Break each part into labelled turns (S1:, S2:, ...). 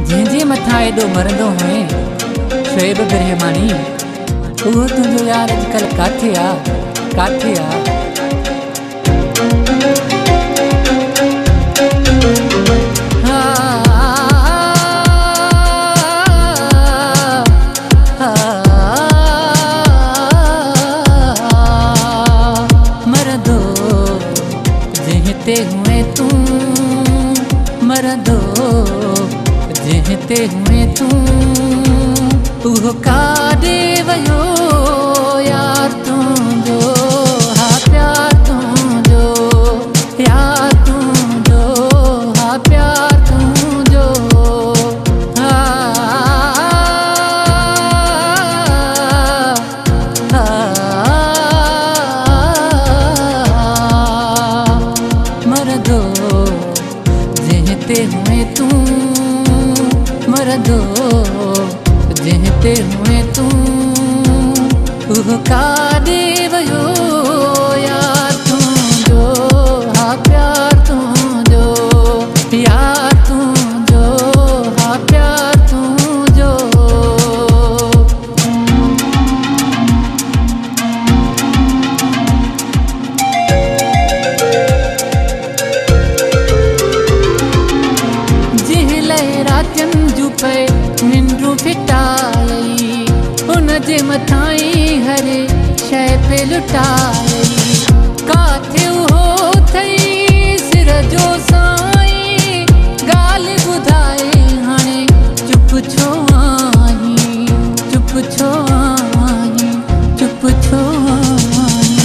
S1: जंहिंजे मथां एॾो मरंदो हुए शोएब रहमानी, उहो तुंहिंजो यार अॼुकल्ह काथे आ, काथे आ? मरंदो जंहिं ते हुए तूं, मरंदो जंहिं ते हुए तूं, उहो काॾे वियो यार तुंहिंजो, हा प्यार तुंहिंजो, यार तुंहिंजो, हा प्यार तुंहिंजो, हा मरंदो जंहिं ते हुए तूं, मरंदो जंहिं ते हुए तूं, उहो काॾे वियो यार तुंहिंजो, हा प्यार तुंहिंजो, यार तुंहिंजो, हा प्यार तुंहिंजो। जंहिं लाइ रातियुनि जूं पए निंडूं फिटाई, उनजे मथां ई हर शइ पे लुटाई, काथे उहो थई सिर जो साईं, ॻाल्हि ॿुधाए हाणे चुप छो आहीं, चुप छो आहीं, चुप छो आहीं?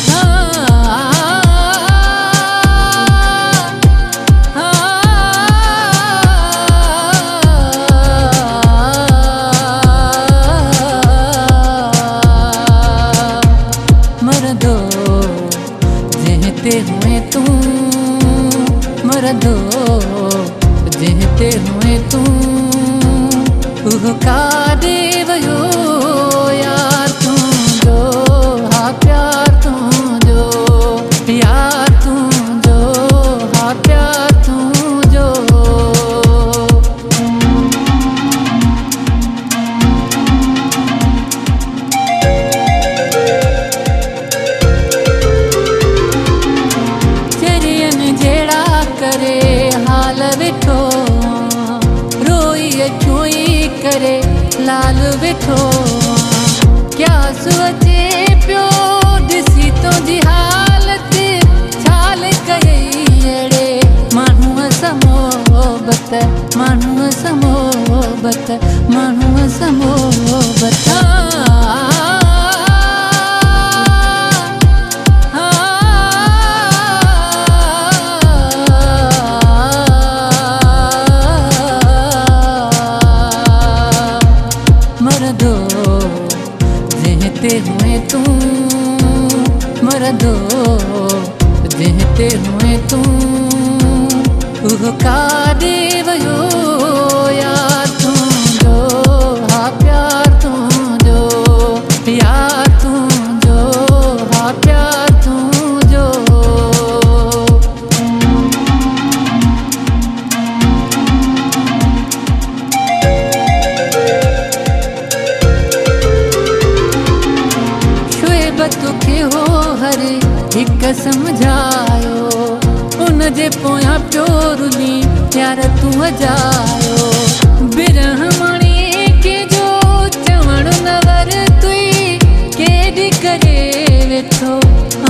S1: मरंदो जंहिं ते हुए तूं, मरंदो जंहिं ते हुए तूं, उहो काॾे वियो यार तुंहिंजो, हा प्यार तुंहिंजो, यार तुंहिंजो, हा प्यार तुंहिंजो। करे हाल वेठो रोई छुई करे लाल वेठो, क्या सोचे पियो ॾिसी तुंहिंजी हालत, छाल कयई अहिड़े माण्हूअ सां मोहबत, माण्हूअ सां मोहबत, माण्हूअ सां मोहबत। मरंदो जंहिं ते हुए तूं, मरंदो जंहिं ते हुए तूं, उहो काॾे वियो यार तुंहिंजो, हा प्यार तुंहिंजो, यार तुंहिंजो, हा प्यार तुंहिंजो। तोखे हो हर हिकु सम्झायो, उनजे पोयां पियो रुली यार तूं अजायो, बिरहमणी के जो चवण न वर तुई, केॾी करे वेठो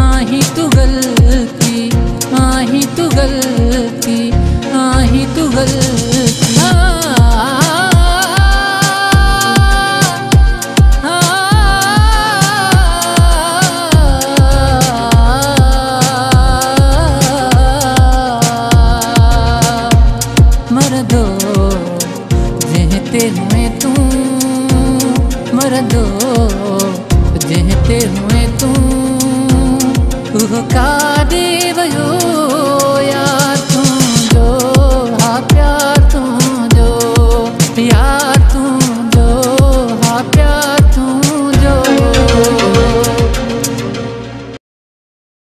S1: आहीं तूं ग़लती, आहीं तूं ग़लती, आहीं तूं ग़लती। मरंदो जंहिं ते हुए तूं, मरंदो जंहिं ते हुए तूं, उहो काॾे वियो